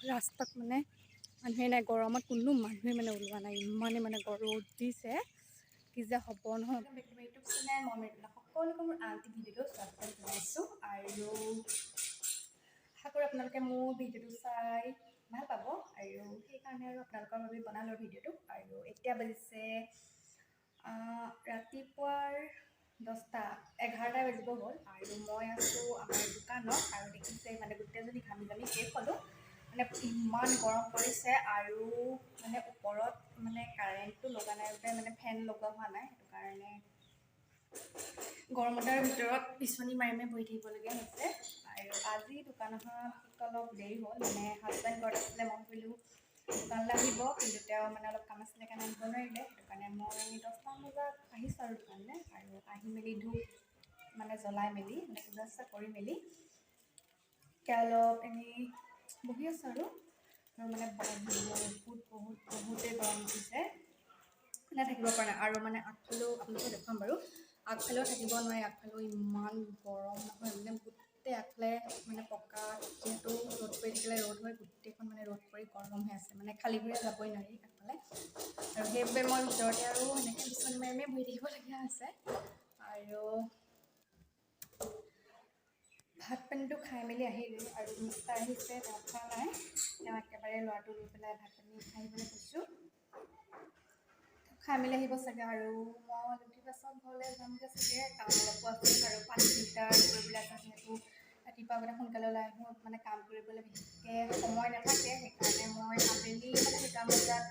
ৰাস্তাত মানে মানুহে নাই, গৰমত কোনো মানুহে মানে ওলোৱা নাই, ইমানেই মানে ৰ'দ দিছে কি যে হ'ব নহয়। ইউটিউব চেনেল মই সকলোকে মোৰ আনটি ভিডিঅ'টো স্বাগতম জনাইছোঁ আৰু আশা কৰোঁ আপোনালোকে মোৰ ভিডিঅ'টো চাই ভাল পাব আৰু সেইকাৰণে আৰু আপোনালোকৰ বাবে বনালোঁ ভিডিঅ'টো। আৰু এতিয়া বাজিছে ৰাতিপুৱাৰ 11টা বাজিব হ'ল আৰু মই আছোঁ আমাৰ দোকানত আৰু দেখিছে মানে গোটেইজনী ঘামি ঘামি শেষ হ'লোঁ। মানে ইমান গৰম পৰিছে আৰু মানে ওপৰত মানে কাৰেণ্টটো লগা নাই বাবে মানে ফেন লগোৱা হোৱা নাই, সেইটো কাৰণে গৰমতাৰ ভিতৰত বিচনী মাৰি মাৰি বহি থাকিবলগীয়া হৈছে। আৰু আজি দোকান অহাত অলপ দেৰি হ'ল, মানে হাজবেণ্ড ঘৰত আছিলে, মই ভাবিলোঁ দোকানলৈ আহিব, কিন্তু তেওঁ মানে অলপ কাম আছিলে কাৰণে আহিব নোৱাৰিলে। সেইটো কাৰণে মই 10মান বজাত আহিছোঁ আৰু দোকানলৈ আৰু আহি মেলি ধূপ মানে জ্বলাই মেলি মানে পূজা চূজা কৰি মেলি অলপ এনেই বহি আছোঁ আৰু মানে বহুতেই গৰম উঠিছে, মানে থাকিব পৰা নাই। আৰু মানে আগফালেও আপোনালোকে দেখুৱাম বাৰু, আগফালেও থাকিব নোৱাৰি, আগফালেও ইমান গৰম নহয়, মানে গোটেই আগফালে মানে পকা যিহেতু ৰ'দ পৰি থাকিলে ৰ'দ হয়, গোটেইখন মানে ৰ'দ পৰি গৰম হৈ আছে, মানে খালী ভৰিৰে যাবই নোৱাৰি আগফালে। আৰু সেইবাবে মই ভিতৰতে আৰু এনেকৈ বিচনী মাৰি মাৰি বহি থাকিবলগীয়া হৈছে। আৰু ভাত পানীটো খাই মেলি আহিলোঁ আৰু মিষ্টাৰ আহিছে, তেওঁ খোৱা নাই, তেওঁ একেবাৰে ল'ৰাটো লৈ পেলাই ভাত পানী খাই আহিবলৈ কৈছোঁ, খাই মেলি আহিব চাগে। আৰু মই উঠি পাছত ঘৰলৈ যামগৈ চাগে, কাম অলপো আছে আৰু পানী ফিল্টাৰ কৰিবলৈ আছে, যিহেতু ৰাতিপুৱা মানে সোনকালে ওলাই আহোঁ, মানে কাম কৰিবলৈ বিশেষকৈ সময় নাথাকে, সেইকাৰণে মই আবেলি মানে 2টা বজাত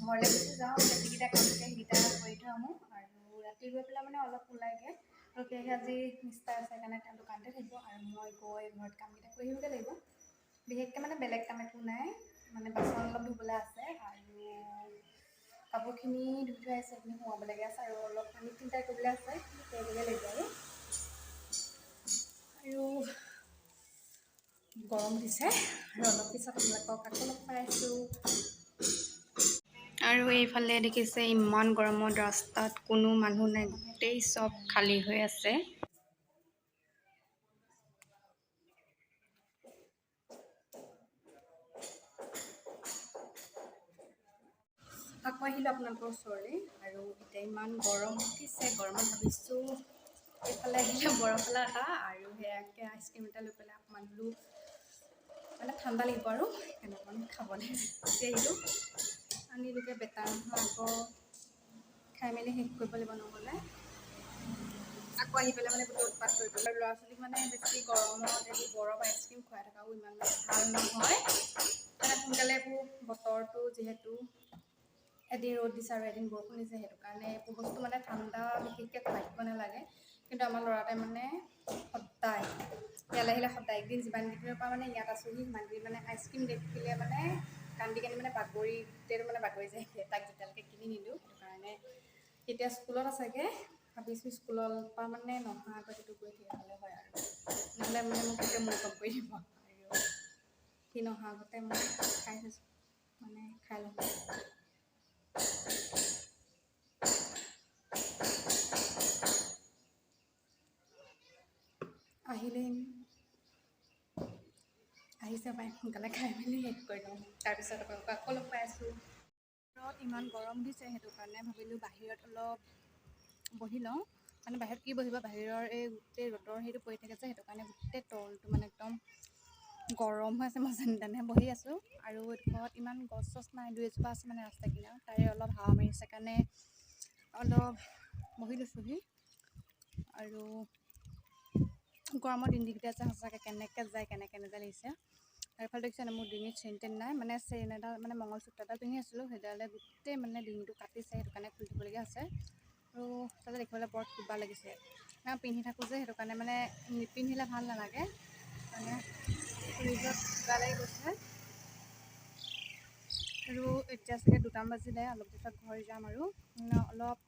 ঘৰলৈ গুচি যাওঁ, যিকেইটা কাম থাকে সেইকেইটা কৰি থৈ আহোঁ আৰু ৰাতি গৈ পেলাই মানে অলপ ওলাইগৈ। আৰু সেয়েহে আজি মিষ্টাৰ আছে সেইকাৰণে তেওঁ দোকানতে থাকিব আৰু মই গৈ ঘৰত কামকেইটা কৰি আহিবগৈ লাগিব। বিশেষকৈ মানে বেলেগ কাম একো নাই, মানে বাচন অলপ ধুবলৈ আছে আৰু কাপোৰখিনি ধুই থৈ আছে, সেইখিনি সোমাবলগীয়া আছে আৰু অলপ পানী ফিল্টাৰ কৰিবলৈ আছে, কৰিবগৈ লাগিব। আৰু গৰম দিছে আৰু অলপ পিছত আপোনালোকক আকৌ লগ পাই আছোঁ। আৰু এইফালে দেখিছে ইমান গৰমত ৰাস্তাত কোনো মানুহ নাই, গোটেই চব খালী হৈ আছে। আকৌ আহিলোঁ আপোনালোকৰ ওচৰলৈ আৰু এতিয়া ইমান গৰম উঠিছে, গৰমত ভাবিছোঁ এইফালে আহিলে বৰফৱালা এটা আৰু সেয়াকৈ আইচক্ৰীম এটা লৈ পেলাই অকণমান বোলো মানে ঠাণ্ডা লাগিব আৰু এনেকুৱা খাবলৈ গুচি আহিলোঁ। আনিলোগৈ বেটাৰ নহয়, আকৌ খাই মেলি শেষ কৰিব লাগিব, নহ'লে আকৌ আহি পেলাই মানে গোটেই উৎপাত কৰিব লাগিব। ল'ৰা ছোৱালীক মানে বেছি গৰমত এইবোৰ বৰফ আইচক্ৰীম খুৱাই থকাও ইমান ভাল নহয়, মানে সোনকালে এইবোৰ বতৰটো যিহেতু এদিন ৰ'দ দিছে আৰু এদিন বৰষুণ দিছে, সেইটো কাৰণে এইবোৰ বস্তু মানে ঠাণ্ডা বিশেষকৈ খুৱাই থাকিব নালাগে। কিন্তু আমাৰ ল'ৰাটোৱে মানে সদায় ইয়ালৈ আহিলে সদায়, একদিন যিমান দিনৰ পৰা মানে ইয়াত আছোঁহি সিমান দিন মানে আইচক্ৰীম দেখিলে মানে কান্দি কান্দি মানে গোটেইটো মানে বাগৰি যায়, তাক যেতিয়ালৈকে কিনি নিদিওঁ। সেইটো কাৰণে এতিয়া স্কুলত আছেগৈ, ভাবিছোঁ স্কুলৰ পৰা মানে নহা আগত এইটো গৈ থাকিলে হয় আৰু নহ'লে মানে মোক গোটেই মেকআপ কৰি দিব আৰু সি নহা আগতে মই খাই থৈছোঁ, মানে খাই ল'ম। আহিলেই আহিছে পাই, সোনকালে খাই মেলি শেষ কৰি লওঁ, তাৰপিছত আপোনালোকক আকৌ লগ পাই আছোঁ। ঘৰত ইমান গৰম দিছে, সেইটো কাৰণে ভাবিলোঁ বাহিৰত অলপ বহি লওঁ, মানে বাহিৰত কি বহিব, বাহিৰৰ এই গোটেই ৰ'দৰ সেইটো পৰি থাকে যে, সেইটো কাৰণে গোটেই তলটো মানে একদম গৰম হৈ আছে, মই যেনে তেনে বহি আছোঁ। আৰু ঘৰত ইমান গছ চছ নাই, 2-এজোপা আছে মানে ৰাস্তা কিনাৰত, তাৰে অলপ হাৱা মাৰিছে কাৰণে অলপ বহি লৈছোঁহি। আৰু গৰমৰ দিনকেইটা যে সঁচাকৈ কেনেকৈ যায় কেনেকৈ নাযায় লাগিছে। আৰু এইফালে দেখিছেনে মোৰ ডিঙিত চেইন টেইন নাই, মানে চেইন এডাল মানে মংগলসূত্ৰ এডাল পিন্ধি আছিলোঁ, সেইডালে গোটেই মানে ডিঙিটো কাটিছে, সেইটো কাৰণে খুলি থ'বলগীয়া হৈছে। আৰু তাতে দেখিবলৈ বৰ কিবা লাগিছে, মই পিন্ধি থাকোঁ যে, সেইটো কাৰণে মানে নিপিন্ধিলে ভাল নালাগে, মানে ফ্ৰিজত কিবা লাগি গৈছে। আৰু এতিয়া চাগে 2টা বাজিলে, অলপ পিছত ঘৰ যাম আৰু অলপ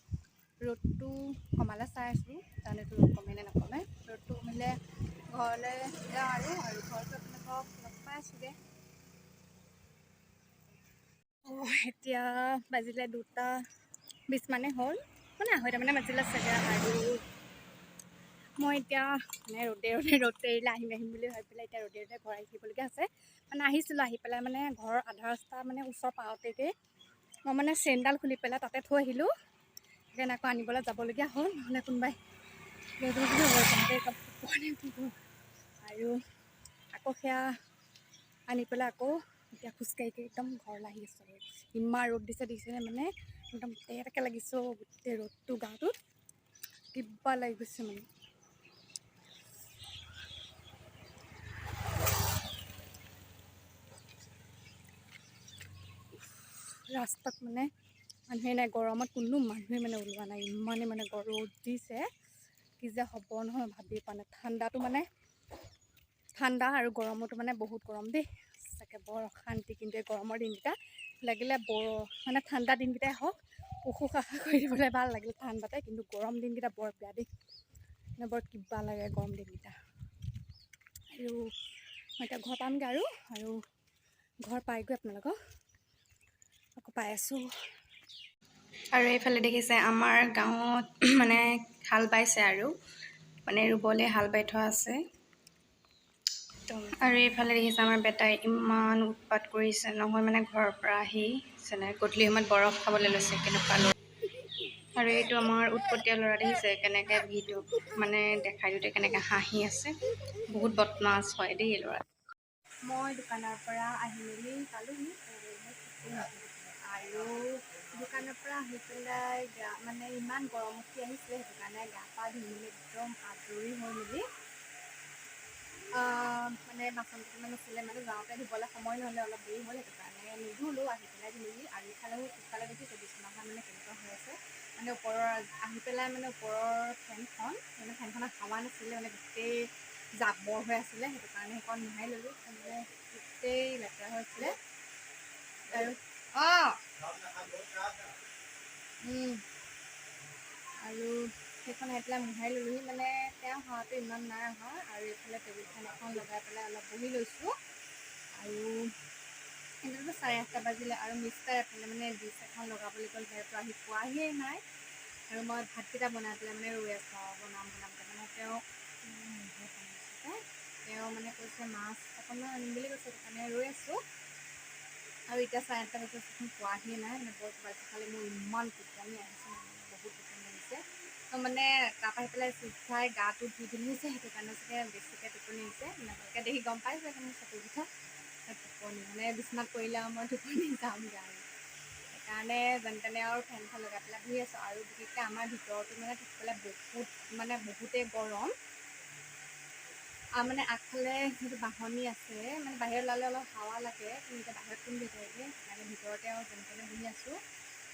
ৰ'দটো কমালে চাই আছোঁ, কাৰণ এইটো ৰ'দ কমে নে নকমে, ৰ'দটো কমিলে ঘৰলৈ যাওঁ আৰু ঘৰটো আপোনালোকক লগ পাই আছোঁগৈ। এতিয়া বাজিলে 2:20 মানে হ'ল, মানে 2:30 বাজিলে চাগে। আৰু মই এতিয়া মানে ৰ'দ এৰিলে আহিম বুলি ভাবি পেলাই এতিয়া ৰ'দে ঘৰ আহিবলগীয়া আছে। মানে আহিছিলোঁ, আহি পেলাই মানে ঘৰৰ আধা ৰাস্তা মানে ওচৰ পাওঁতেগৈ মই মানে চেইনডাল খুলি পেলাই তাতে থৈ আহিলোঁ। সেইকাৰণে আকৌ আনিবলৈ যাবলগীয়া হ'ল, নহ'লে কোনোবাই আৰু আকৌ সেয়া আনি পেলাই আকৌ এতিয়া খোজকাঢ়ি একদম ঘৰলৈ আহি আছোঁ। আৰু ইমান ৰ'দ দিছে মানে একদম টেকে লাগিছে গোটেই ৰ'দটো গাটোত কিবা লাগি গৈছে মানে। ৰাস্তাত মানে মানুহে নাই, গৰমত কোনো মানুহে মানে ওলোৱা নাই, ইমানেই মানে ৰ'দ দিছে। কি যে হ'ব নহয় ভাবিয়ে পোৱা নাই। ঠাণ্ডাটো মানে ঠাণ্ডা আৰু গৰমতো মানে বহুত গৰম দেই, সঁচাকৈ বৰ অশান্তি। কিন্তু এই গৰমৰ দিনকেইটা লাগিলে মানে ঠাণ্ডা দিনকেইটাই হওক, উশাহ কৰি দিবলৈ ভাল লাগিল ঠাণ্ডাতে, কিন্তু গৰম দিনকেইটা বৰ বেয়া দেই, মানে বৰ কিবা লাগে গৰম দিনকেইটা। আৰু মই এতিয়া ঘৰ পামগৈ আৰু ঘৰ পাইগৈ আপোনালোকক আকৌ পাই আছোঁ। আৰু এইফালে দেখিছে আমাৰ গাঁৱত মানে হাল বাইছে আৰু মানে ৰুবলৈ হাল বাই থোৱা আছে। আৰু এইফালে দেখিছে আমাৰ বেটাই ইমান উৎপাত কৰিছে নহয়, মানে ঘৰৰ পৰা আহি গধূলি সময়ত বৰফ খাবলৈ লৈছে কেনেকুৱা ল'ৰা। আৰু এইটো আমাৰ উৎপতীয়া ল'ৰা দেখিছে কেনেকৈ ভিডিঅ' মানে দেখাই দিওঁতে কেনেকৈ হাঁহি আছে। বহুত বদমাছ হয় দেই ল'ৰা। মই দোকানৰ পৰা আহি মেলি পালোঁহি আৰু দোকানৰ পৰা আহি পেলাই মানে ইমান গৰম উঠি আহিছিলে, সেইটো কাৰণে গা পা ধুই মেলি একদম আজৰি হৈ মেলি মানে বাচন কেইটামান আছিলে, মানে যাওঁতে ধুবলৈ সময় নহ'লে অলপ দেৰি হ'ল, সেইটো কাৰণে নুধুলোঁ। আহি পেলাই ধুই আৰু ইফালে দেখিছোঁ বিচনাখন মানে কেনেকুৱা হৈ আছে, মানে ওপৰৰ আহি পেলাই মানে ওপৰৰ ফেনখনত হাৱা নাছিলে, মানে গোটেই জাবৰ হৈ আছিলে, সেইটো কাৰণে সেইখন মোহাৰি ল'লোঁ। মানে গোটেই লেতেৰা হৈ আছিলে আৰু আৰু সেইখন আহি পেলাই মোহাৰি ল'লোহি। মানে তেওঁ হাৱাটো ইমান নাই অহা, আৰু এইফালে টেবুল ফেন এখন লগাই পেলাই অলপ বহি লৈছোঁ। আৰু এতিয়াতো 8:30 বাজিলে, আৰু মিষ্টাৰ এফালে মানে ডিছ এখন লগাবলৈ গ'ল, সেইটো আহি পোৱাহিয়েই নাই। আৰু মই ভাতকেইটা বনাই পেলাই মানে ৰৈ আছোঁ আৰু বনাম মানে তেওঁ মানে কৈছে মাছ অকণমান আনিম বুলি কৈছে, সেইকাৰণে ৰৈ আছোঁ। আৰু এতিয়া 8:30 বাজিছে, পোৱাহিয়ে নাই। মানে বৰ কিবা খালি মোৰ ইমান টোপনি আহিছে, বহুত টোপনি আহিছে। মানে তাত আহি পেলাই চাই গাটো ধুই দিছে, সেইটো কাৰণে চাগে বেছিকৈ টোপনি আহিছে। আপোনালোকে দেখি গম পাইছে মোৰ চকুৰ কথা টোপনি, মানে বিচনাত পৰিলে আৰু মই টোপনি যামগৈ আৰু সেইকাৰণে যেনে তেনে আৰু ফেনখন লগাই পেলাই ধুই আছোঁ। আৰু বিশেষকৈ আমাৰ ভিতৰতো মানে থাকিবলৈ বহুতেই গৰম। আৰু মানে আগফালে যিটো বাহনি আছে, মানে বাহিৰত ওলালে অলপ হাৱা লাগে, কিন্তু এতিয়া বাহিৰত কোন থাকে, সেইকাৰণে ভিতৰতে আৰু যেনে তেনে বহি আছোঁ।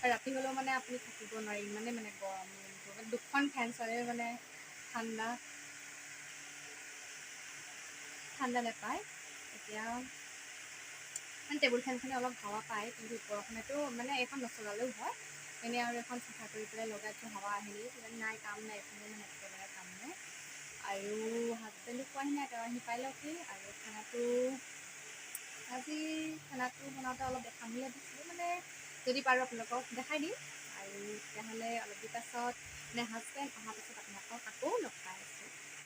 আৰু ৰাতি হ'লেও মানে আপুনি থাকিব নোৱাৰি, ইমানেই মানে গৰম। দুখন ফেন চলে, মানে ঠাণ্ডা নাপায়। এতিয়া মানে টেবুল ফেনখনে অলপ হাৱা পায়, কিন্তু ওপৰখনেতো মানে এইখন নচলালেও হয়। এনেই আৰু এখন চাফা কৰি পেলাই লগাই থৈ হাৱা আহিলেই নাই, কাম নাই, এইখনে মানে একেবাৰে কাম নাই। আৰু হাজবেণ্ডো পোৱাহি নাই, তেওঁ আহি পাই লওঁহি। আৰু আজি খানাটো বনাওঁতে অলপ দেখাম বুলি ভাবিছিলোঁ, মানে যদি পাৰোঁ আপোনালোকক দেখাই দিম। আৰু তেতিয়াহ'লে অলপ দেৰি পাছত মানে হাজবেণ্ড অহাৰ পাছত আপোনালোকক আকৌ লগ পাই আছোঁ।